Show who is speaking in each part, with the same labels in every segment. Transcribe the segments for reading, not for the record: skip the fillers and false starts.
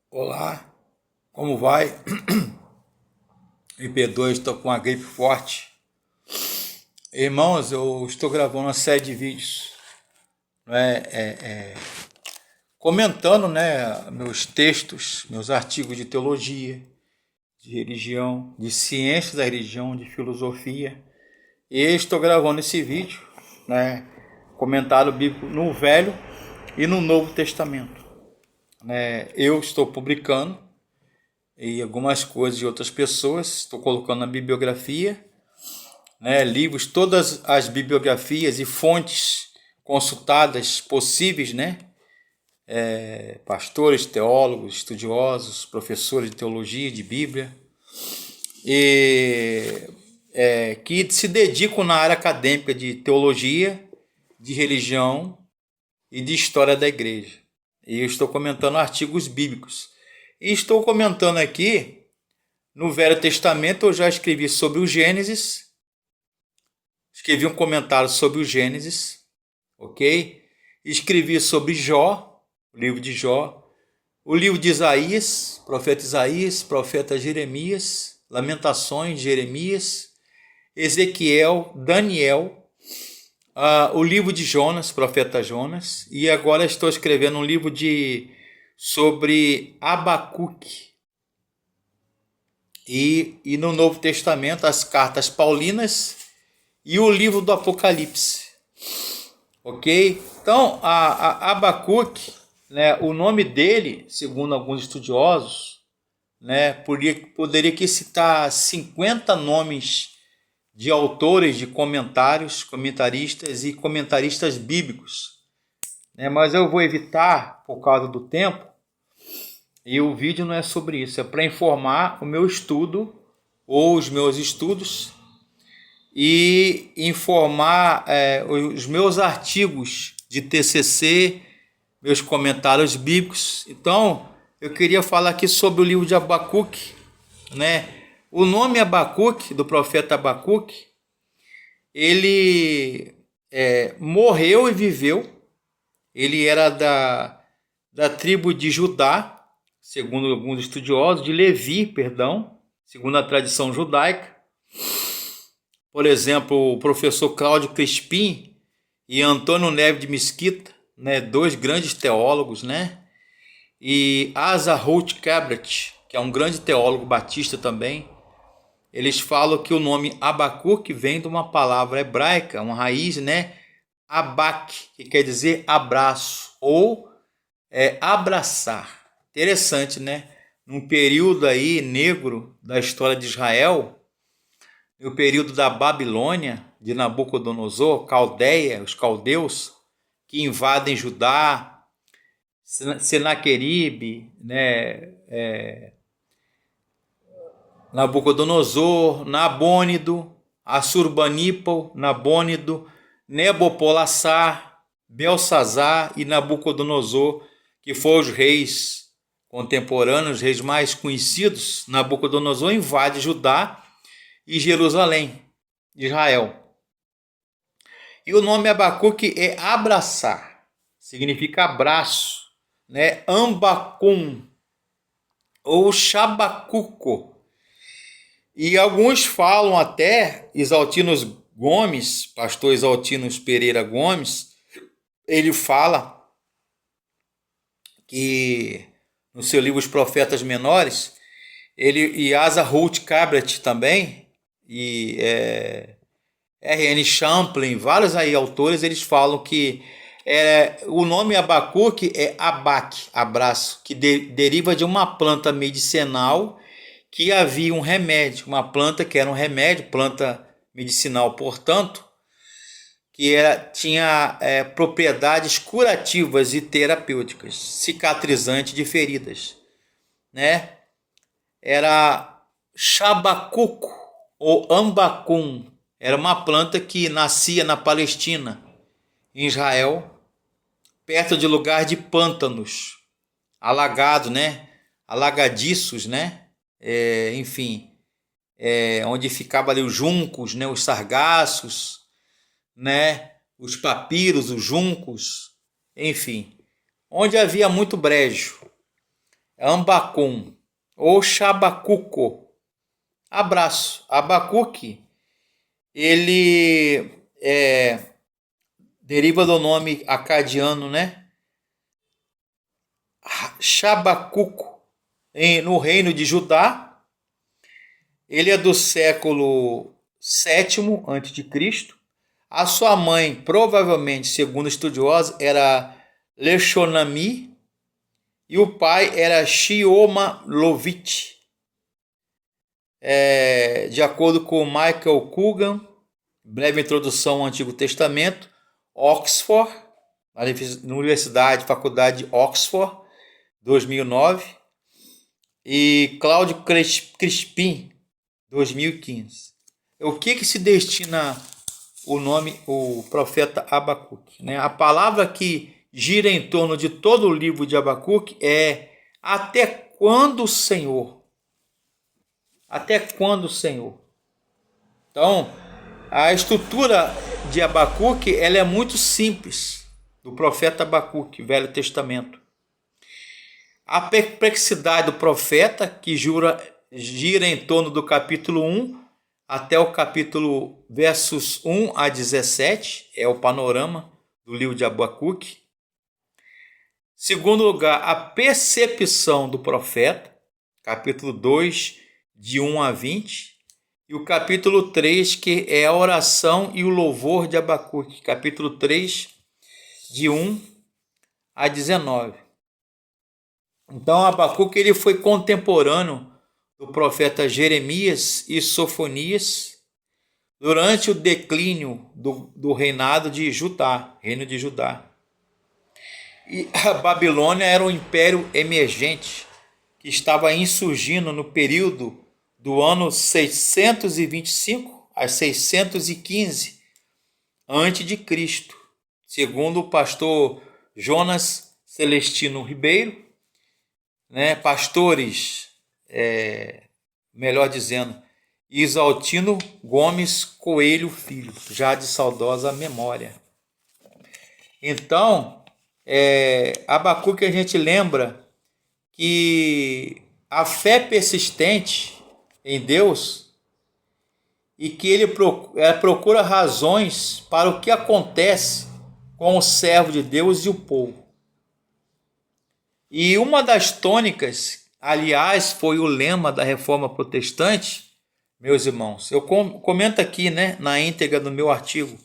Speaker 1: Olá, como vai? IP2, estou com uma gripe forte. Irmãos, eu estou gravando uma série de vídeos, né, comentando, né, meus textos, meus artigos de teologia, de religião, de ciência da religião, de filosofia. E estou gravando esse vídeo, né, comentário bíblico no Velho e no Novo Testamento. Eu estou publicando e algumas coisas de outras pessoas, estou colocando na bibliografia, né, livros, todas as bibliografias e fontes consultadas possíveis, né, pastores, teólogos, estudiosos, professores de teologia, de Bíblia, e que se dedicam na área acadêmica de teologia, de religião e de história da igreja. E eu estou comentando artigos bíblicos. E estou comentando aqui, no Velho Testamento, eu já escrevi sobre o Gênesis, escrevi um comentário sobre o Gênesis, ok? Escrevi sobre Jó, o livro de Jó, o livro de Isaías, profeta Jeremias, Lamentações, Jeremias, Ezequiel, Daniel, o livro de Jonas, profeta Jonas, e agora estou escrevendo um livro sobre Abacuque. E no Novo Testamento, as cartas paulinas e o livro do Apocalipse. Ok? Então, a Abacuque, né, o nome dele, segundo alguns estudiosos, né, poderia aqui citar 50 nomes de autores de comentários, comentaristas e comentaristas bíblicos, né, mas eu vou evitar por causa do tempo, e o vídeo não é sobre isso, é para informar o meu estudo ou os meus estudos e informar os meus artigos de TCC, meus comentários bíblicos. Então, eu queria falar aqui sobre o livro de Abacuque, né? O nome Abacuque, do profeta Abacuque, ele morreu e viveu. Ele era da tribo de Judá, segundo alguns estudiosos, de Levi, perdão, segundo a tradição judaica. Por exemplo, o professor Cláudio Crispim e Antônio Neves de Mesquita, né, dois grandes teólogos, né? E Asa Ruth Cabret, que é um grande teólogo batista também, eles falam que o nome Abacuque vem de uma palavra hebraica, uma raiz, né? Abak, que quer dizer abraço ou abraçar. Interessante, né? Num período aí negro da história de Israel, no período da Babilônia, de Nabucodonosor, Caldeia, os caldeus, que invadem Judá, Senaqueribe, né, Nabucodonosor, Nabônido, Assurbanipal, Nabônido, Nebopolassar, Belsazar e Nabucodonosor, que foram os reis contemporâneos, os reis mais conhecidos. Nabucodonosor invade Judá e Jerusalém, Israel. E o nome Abacuque é abraçar, significa abraço, né? Ambacum ou Shabacuco. E alguns falam até, Exaltinos Gomes, pastor Exaltinos Pereira Gomes, ele fala que no seu livro Os Profetas Menores, e Asa Ruth Cabret também, e R.N. Champlin, vários aí autores, eles falam que o nome Abacuque é abac, abraço, que deriva de uma planta medicinal que havia um remédio, uma planta que era um remédio, planta medicinal, portanto, que tinha propriedades curativas e terapêuticas, cicatrizante de feridas, né? Era Chabacuco ou Ambacum, era uma planta que nascia na Palestina, em Israel, perto de lugar de pântanos, alagado, né? Alagadiços, né? Enfim, onde ficava ali os juncos, né? Os sargassos, né? Os papiros, os juncos, enfim, onde havia muito brejo. Ambacum ou Xabacuco. Abraço. Abacuque, ele deriva do nome acadiano, né? Xabacuco, no reino de Judá. Ele é do século VII a.C. A sua mãe, provavelmente, segundo estudiosos, era Leshonami e o pai era Shiomalovitch. De acordo com Michael Coogan, breve introdução ao Antigo Testamento, Oxford, na Universidade, Faculdade de Oxford, 2009, e Cláudio Crispim, 2015. O que se destina o nome, o profeta Abacuque, né? A palavra que gira em torno de todo o livro de Abacuque é até quando, Senhor? Até quando, Senhor? Então, a estrutura de Abacuque, ela é muito simples, do profeta Abacuque, Velho Testamento. A perplexidade do profeta, que gira em torno do capítulo 1 até o capítulo versos 1 a 17, é o panorama do livro de Abacuque. Segundo lugar, a percepção do profeta, capítulo 2, de 1 a 20. E o capítulo 3, que é a oração e o louvor de Abacuque, capítulo 3, de 1 a 19. Então, Abacuque ele foi contemporâneo do profeta Jeremias e Sofonias durante o declínio do reinado de Judá, reino de Judá. E a Babilônia era um império emergente que estava insurgindo no período do ano 625 a 615 a.C., segundo o pastor Jonas Celestino Ribeiro, né, pastores, melhor dizendo, Isaltino Gomes Coelho Filho, já de saudosa memória. Então, Abacuque, a gente lembra que a fé persistente em Deus e que ele procura razões para o que acontece com o servo de Deus e o povo. E uma das tônicas, aliás, foi o lema da Reforma Protestante, meus irmãos. Eu comento aqui, né, na íntegra do meu artigo.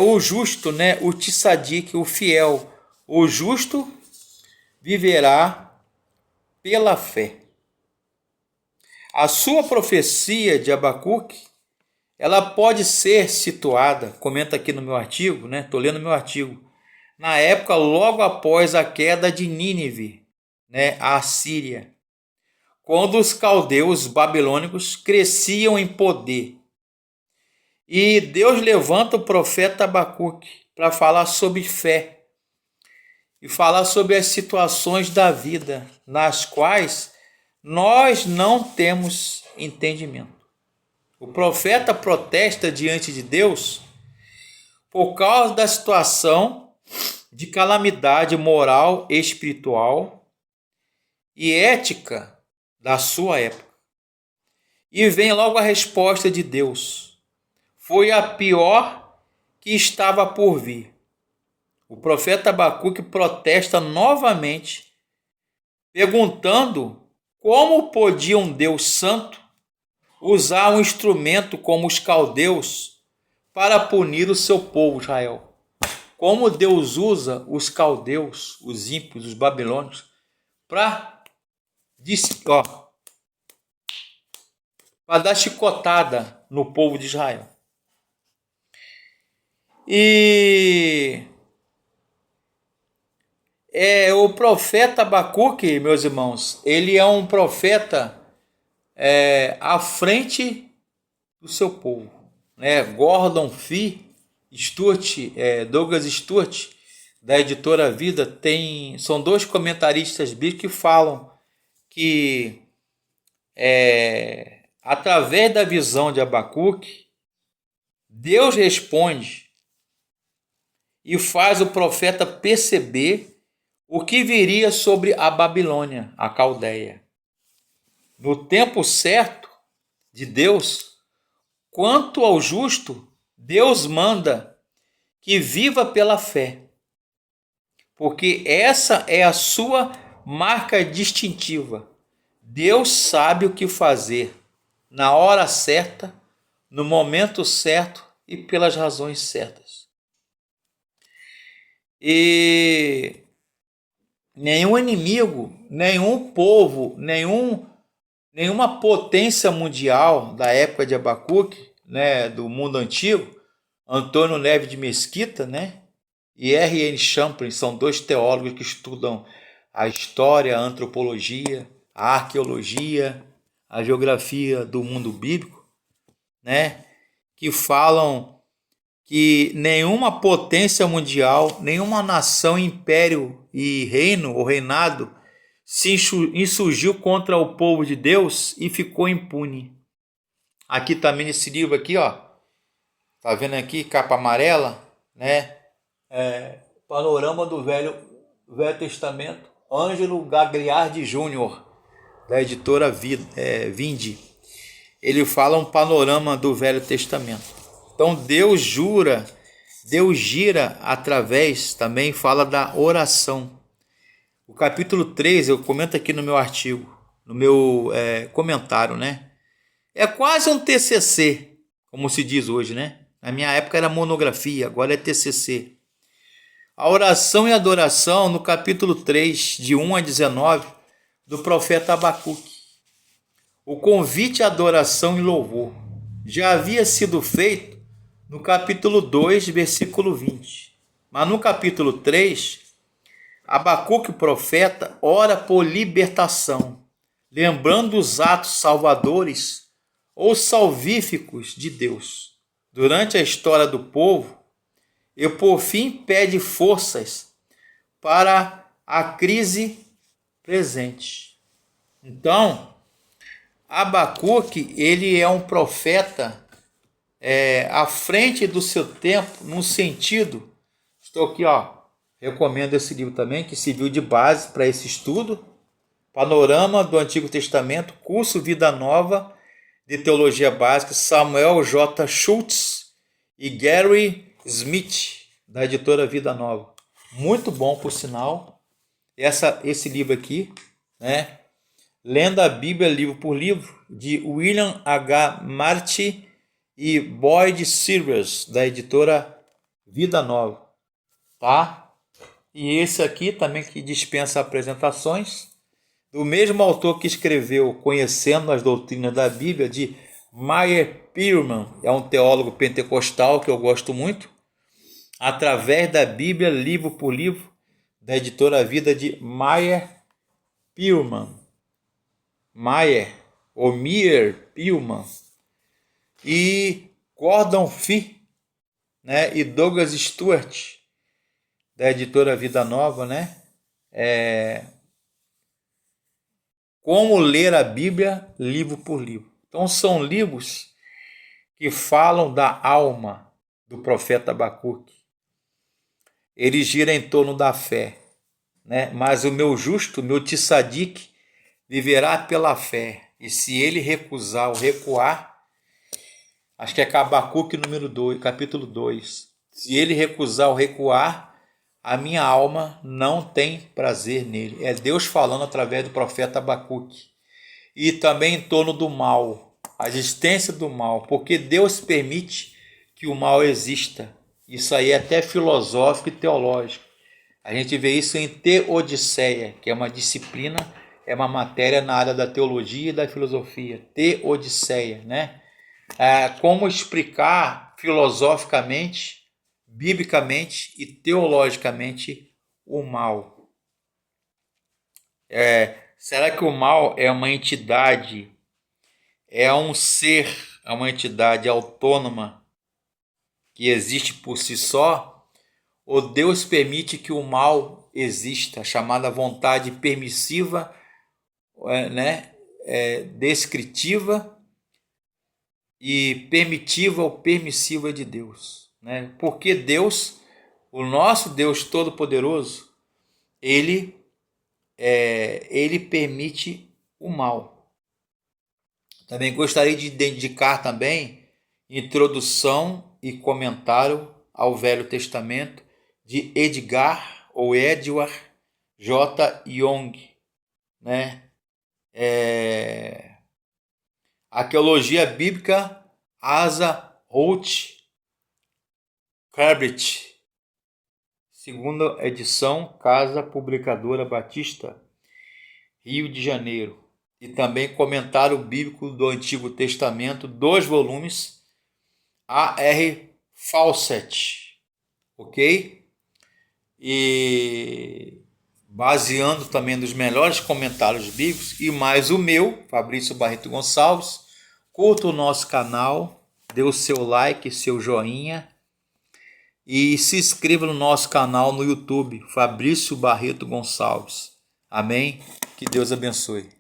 Speaker 1: O justo, né, o tzadik, o fiel, o justo viverá pela fé. A sua profecia de Abacuque, ela pode ser situada, comenta aqui no meu artigo, né? Estou lendo meu artigo, na época logo após a queda de Nínive, né? A Assíria, quando os caldeus babilônicos cresciam em poder. E Deus levanta o profeta Abacuque para falar sobre fé e falar sobre as situações da vida nas quais nós não temos entendimento. O profeta protesta diante de Deus por causa da situação de calamidade moral, espiritual e ética da sua época. E vem logo a resposta de Deus. Foi a pior que estava por vir. O profeta Abacuque protesta novamente, perguntando como podia um Deus santo usar um instrumento como os caldeus para punir o seu povo Israel. Como Deus usa os caldeus, os ímpios, os babilônios, para dar chicotada no povo de Israel. E o profeta Abacuque, meus irmãos, ele é um profeta à frente do seu povo, né? Gordon Fee Stuart, Douglas Stuart, da editora Vida, são dois comentaristas bíblicos que falam que através da visão de Abacuque, Deus responde e faz o profeta perceber o que viria sobre a Babilônia, a Caldeia. No tempo certo de Deus, quanto ao justo, Deus manda que viva pela fé, porque essa é a sua marca distintiva. Deus sabe o que fazer na hora certa, no momento certo e pelas razões certas. E nenhum inimigo, nenhum povo, nenhuma potência mundial da época de Abacuque, né, do mundo antigo, Antônio Neves de Mesquita, né, e R.N. Champlin, são dois teólogos que estudam a história, a antropologia, a arqueologia, a geografia do mundo bíblico, né, que falam que nenhuma potência mundial, nenhuma nação, império e reino ou reinado se insurgiu contra o povo de Deus e ficou impune. Aqui também nesse livro aqui, ó, tá vendo aqui, capa amarela, né? Panorama do Velho Testamento, Ângelo Gagliardi Júnior, da editora Vinde. Ele fala um panorama do Velho Testamento. Então Deus gira através, também fala da oração. O capítulo 3, eu comento aqui no meu artigo, no meu comentário, né? É quase um TCC, como se diz hoje, né? Na minha época era monografia, agora é TCC. A oração e adoração no capítulo 3, de 1 a 19, do profeta Abacuque. O convite à adoração e louvor já havia sido feito no capítulo 2, versículo 20. Mas no capítulo 3, Abacuque, o profeta, ora por libertação, lembrando os atos salvadores ou salvíficos de Deus durante a história do povo, e por fim pede forças para a crise presente. Então, Abacuque, ele é um profeta à frente do seu tempo, num sentido. Estou aqui, ó, recomendo esse livro também, que serviu de base para esse estudo. Panorama do Antigo Testamento, curso Vida Nova de Teologia Básica, Samuel J. Schultz e Gary Smith, da editora Vida Nova. Muito bom, por sinal, esse livro aqui, né? Lendo a Bíblia livro por livro, de William H. Marty e Boyd Silvers, da editora Vida Nova, tá? E esse aqui também, que dispensa apresentações, do mesmo autor que escreveu Conhecendo as Doutrinas da Bíblia, de Meyer Pearman, é um teólogo pentecostal que eu gosto muito, Através da Bíblia, livro por livro, da editora Vida, de Meyer Pearman. Meyer Pearman. E Gordon Fee, né, e Douglas Stuart, da editora Vida Nova, né? Como ler a Bíblia, livro por livro. Então são livros que falam da alma do profeta Abacuque. Ele gira em torno da fé, né? Mas o meu justo, meu tzadik, viverá pela fé. E se ele recusar ou recuar, acho que é Abacuque número 2, capítulo 2. Se ele recusar ou recuar, a minha alma não tem prazer nele. É Deus falando através do profeta Abacuque. E também em torno do mal, a existência do mal, porque Deus permite que o mal exista. Isso aí é até filosófico e teológico. A gente vê isso em Teodiceia, que é uma disciplina, é uma matéria na área da teologia e da filosofia. Teodiceia, né? Como explicar filosoficamente, biblicamente e teologicamente o mal. Será que o mal é uma entidade, é um ser, é uma entidade autônoma que existe por si só? Ou Deus permite que o mal exista, chamada vontade permissiva, né? Descritiva e permitiva ou permissiva de Deus, né? Porque Deus, o nosso Deus Todo-Poderoso, ele permite o mal. Também gostaria de dedicar também introdução e comentário ao Velho Testamento de Edgar ou Edward J. Young, né? Arqueologia Bíblica Asa Ruth Cabret, segunda edição, Casa Publicadora Batista, Rio de Janeiro. E também Comentário Bíblico do Antigo Testamento, 2 volumes, A.R. Fawcett, ok? E baseando também nos melhores comentários bíblicos e mais o meu, Fabrício Barreto Gonçalves. Curta o nosso canal, dê o seu like, seu joinha e se inscreva no nosso canal no YouTube, Fabrício Barreto Gonçalves. Amém? Que Deus abençoe.